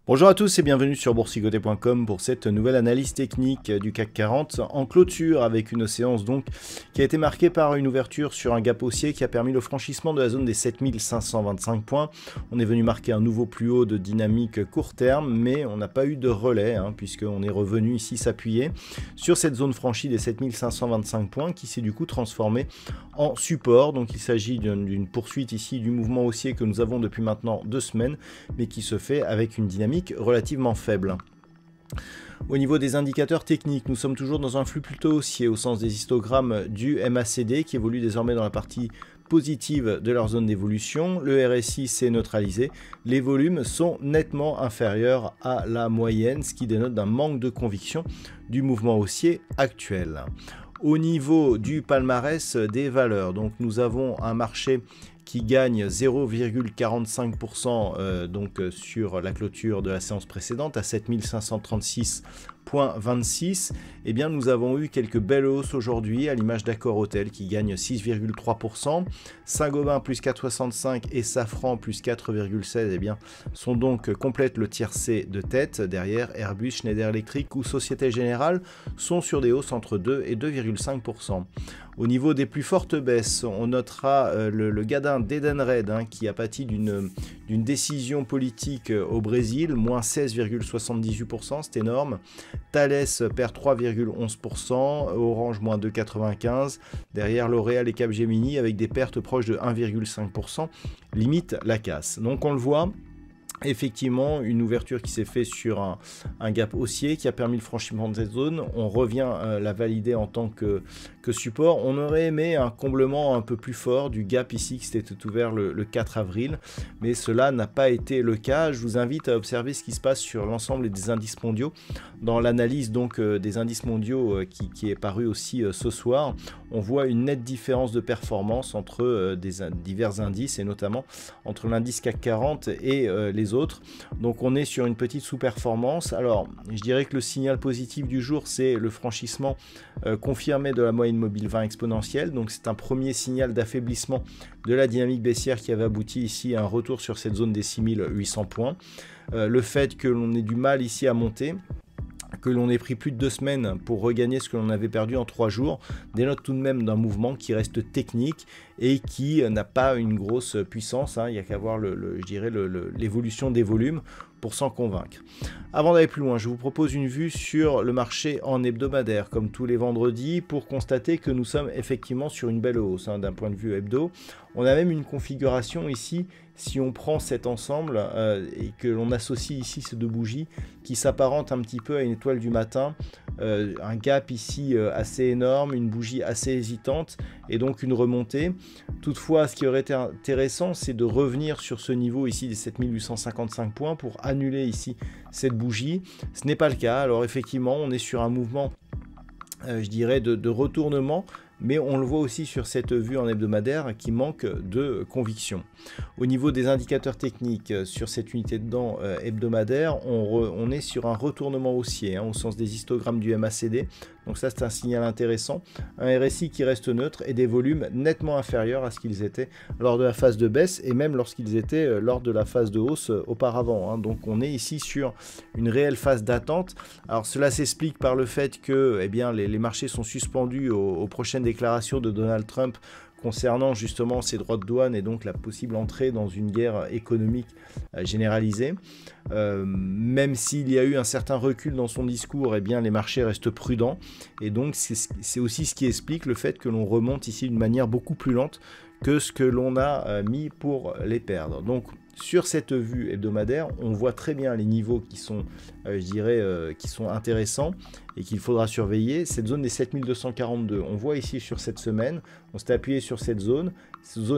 Bonjour à tous et bienvenue sur boursicoté.com pour cette nouvelle analyse technique du CAC 40 en clôture avec une séance donc qui a été marquée par une ouverture sur un gap haussier qui a permis le franchissement de la zone des 7525 points. On est venu marquer un nouveau plus haut de dynamique court terme, mais on n'a pas eu de relais puisqu'on est revenu ici s'appuyer sur cette zone franchie des 7525 points qui s'est du coup transformée en support. Donc il s'agit d'une poursuite ici du mouvement haussier que nous avons depuis maintenant 2 semaines, mais qui se fait avec une dynamique relativement faible. Au niveau des indicateurs techniques, nous sommes toujours dans un flux plutôt haussier au sens des histogrammes du MACD qui évolue désormais dans la partie positive de leur zone d'évolution. Le RSI s'est neutralisé. Les volumes sont nettement inférieurs à la moyenne, ce qui dénote d'un manque de conviction du mouvement haussier actuel. Au niveau du palmarès des valeurs, donc nous avons un marché qui gagne 0,45% sur la clôture de la séance précédente à 7536,26. Eh bien, nous avons eu quelques belles hausses aujourd'hui, à l'image d'Accor Hôtel qui gagne 6,3%, Saint-Gobain plus 4,65 et Safran plus 4,16 eh bien, sont donc complètent le tiercé de tête. Derrière, Airbus, Schneider Electric ou Société Générale sont sur des hausses entre 2 et 2,5%. Au niveau des plus fortes baisses, on notera le gadin d'Edenred qui a pâti d'une décision politique au Brésil, moins 16,78%, c'est énorme. Thales perd 3,11%, Orange moins 2,95%. Derrière L'Oréal et Capgemini avec des pertes proches de 1,5%, limite la casse. Donc on le voit. Effectivement, une ouverture qui s'est faite sur un gap haussier qui a permis le franchissement de cette zone. On revient la valider en tant que support. On aurait aimé un comblement un peu plus fort du gap ici qui s'était ouvert le 4 avril, mais cela n'a pas été le cas. Je vous invite à observer ce qui se passe sur l'ensemble des indices mondiaux. Dans l'analyse donc des indices mondiaux qui est paru aussi ce soir, on voit une nette différence de performance entre divers indices et notamment entre l'indice CAC 40 et les autres. Donc on est sur une petite sous-performance. Alors je dirais que le signal positif du jour, c'est le franchissement confirmé de la moyenne mobile 20 exponentielle. Donc c'est un premier signal d'affaiblissement de la dynamique baissière qui avait abouti ici à un retour sur cette zone des 6800 points. Le fait que l'on ait du mal ici à monter, que l'on ait pris plus de 2 semaines pour regagner ce que l'on avait perdu en 3 jours, dénote tout de même d'un mouvement qui reste technique et qui n'a pas une grosse puissance. Il n'y a qu'à voir l'évolution des volumes pour s'en convaincre. Avant d'aller plus loin, je vous propose une vue sur le marché en hebdomadaire, comme tous les vendredis, pour constater que nous sommes effectivement sur une belle hausse d'un point de vue hebdo. On a même une configuration ici, si on prend cet ensemble et que l'on associe ici ces 2 bougies, qui s'apparentent un petit peu à une étoile du matin, un gap ici assez énorme, une bougie assez hésitante et donc une remontée. Toutefois, ce qui aurait été intéressant, c'est de revenir sur ce niveau ici des 7855 points pour annuler ici cette bougie. Ce n'est pas le cas. Alors effectivement, on est sur un mouvement, je dirais, de retournement, mais on le voit aussi sur cette vue en hebdomadaire qui manque de conviction. Au niveau des indicateurs techniques, sur cette unité de dents hebdomadaire, on est sur un retournement haussier au sens des histogrammes du MACD. Donc ça, c'est un signal intéressant. Un RSI qui reste neutre et des volumes nettement inférieurs à ce qu'ils étaient lors de la phase de baisse et même lorsqu'ils étaient lors de la phase de hausse auparavant. Donc on est ici sur une réelle phase d'attente. Alors cela s'explique par le fait que les marchés sont suspendus aux prochaines déclarations de Donald Trump concernant justement ces droits de douane et donc la possible entrée dans une guerre économique généralisée. Même s'il y a eu un certain recul dans son discours, les marchés restent prudents et donc c'est aussi ce qui explique le fait que l'on remonte ici d'une manière beaucoup plus lente que ce que l'on a mis pour les perdre. Donc sur cette vue hebdomadaire, on voit très bien les niveaux qui sont, qui sont intéressants et qu'il faudra surveiller. Cette zone des 7242, on voit ici sur cette semaine, on s'est appuyé sur cette zone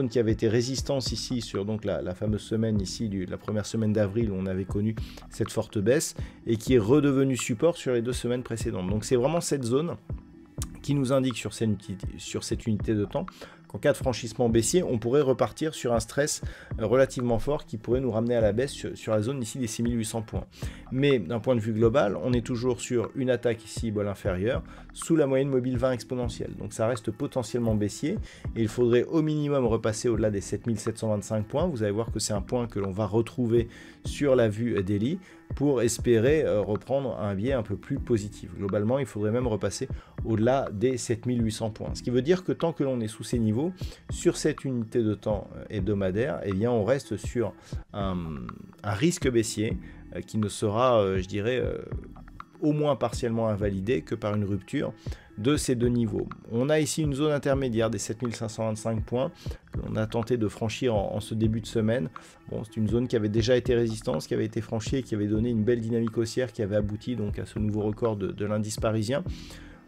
qui avait été résistance ici sur donc la fameuse semaine ici, la première semaine d'avril où on avait connu cette forte baisse et qui est redevenue support sur les 2 semaines précédentes. Donc c'est vraiment cette zone qui nous indique sur cette unité de temps qu'en cas de franchissement baissier, on pourrait repartir sur un stress relativement fort qui pourrait nous ramener à la baisse sur la zone ici des 6800 points. Mais d'un point de vue global, on est toujours sur une attaque ici, bol inférieur, sous la moyenne mobile 20 exponentielle. Donc ça reste potentiellement baissier et il faudrait au minimum repasser au-delà des 7725 points. Vous allez voir que c'est un point que l'on va retrouver sur la vue daily pour espérer reprendre un biais un peu plus positif. Globalement, il faudrait même repasser au-delà des 7800 points. Ce qui veut dire que tant que l'on est sous ces niveaux, sur cette unité de temps hebdomadaire, eh bien, on reste sur un risque baissier qui ne sera, je dirais, au moins partiellement invalidé que par une rupture de ces deux niveaux. On a ici une zone intermédiaire des 7525 points que l'on a tenté de franchir en ce début de semaine. Bon, c'est une zone qui avait déjà été résistance, qui avait été franchie et qui avait donné une belle dynamique haussière qui avait abouti donc à ce nouveau record de l'indice parisien.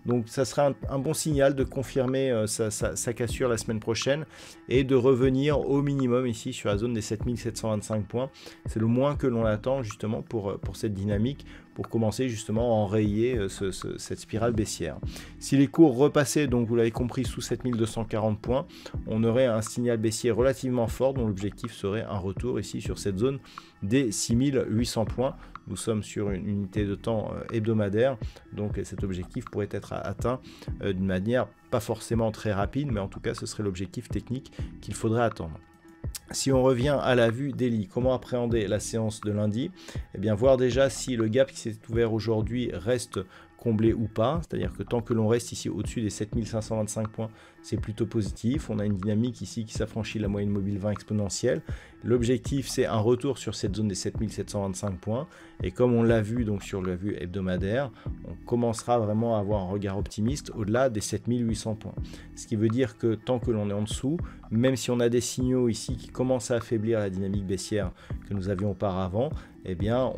Donc ça serait un bon signal de confirmer sa cassure la semaine prochaine et de revenir au minimum ici sur la zone des 7725 points. C'est le moins que l'on attend justement pour cette dynamique, pour commencer justement à enrayer cette spirale baissière. Si les cours repassaient, donc vous l'avez compris, sous 7240 points, on aurait un signal baissier relativement fort dont l'objectif serait un retour ici sur cette zone des 6800 points. Nous sommes sur une unité de temps hebdomadaire, donc cet objectif pourrait être atteint d'une manière pas forcément très rapide, mais en tout cas ce serait l'objectif technique qu'il faudrait attendre. Si on revient à la vue daily, comment appréhender la séance de lundi? Eh bien, voir déjà si le gap qui s'est ouvert aujourd'hui reste comblé ou pas, c'est-à-dire que tant que l'on reste ici au-dessus des 7525 points, c'est plutôt positif. On a une dynamique ici qui s'affranchit la moyenne mobile 20 exponentielle. L'objectif, c'est un retour sur cette zone des 7725 points. Et comme on l'a vu donc sur la vue hebdomadaire, on commencera vraiment à avoir un regard optimiste au-delà des 7800 points. Ce qui veut dire que tant que l'on est en dessous, même si on a des signaux ici qui commencent à affaiblir la dynamique baissière que nous avions auparavant, eh bien,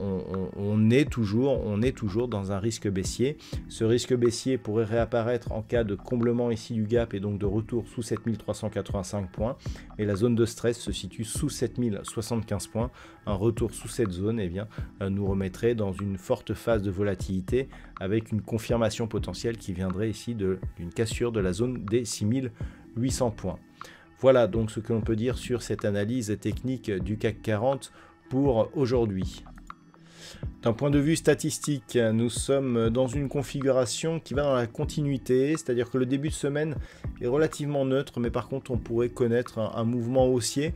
on est toujours dans un risque baissier. Ce risque baissier pourrait réapparaître en cas de comblement ici du gap et donc de retour sous 7385 points. Et la zone de stress se situe sous 7075 points. Un retour sous cette zone eh bien, nous remettrait dans une forte phase de volatilité avec une confirmation potentielle qui viendrait ici d'une cassure de la zone des 6800 points. Voilà donc ce que l'on peut dire sur cette analyse technique du CAC 40 pour aujourd'hui. D'un point de vue statistique, nous sommes dans une configuration qui va dans la continuité, c'est-à-dire que le début de semaine est relativement neutre, mais par contre on pourrait connaître un mouvement haussier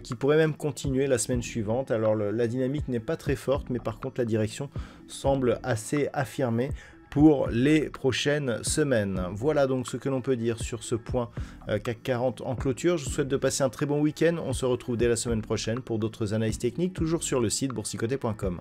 qui pourrait même continuer la semaine suivante. Alors la dynamique n'est pas très forte, mais par contre la direction semble assez affirmée pour les prochaines semaines. Voilà donc ce que l'on peut dire sur ce point CAC 40 en clôture. Je vous souhaite de passer un très bon week-end. On se retrouve dès la semaine prochaine pour d'autres analyses techniques, toujours sur le site boursicoté.com.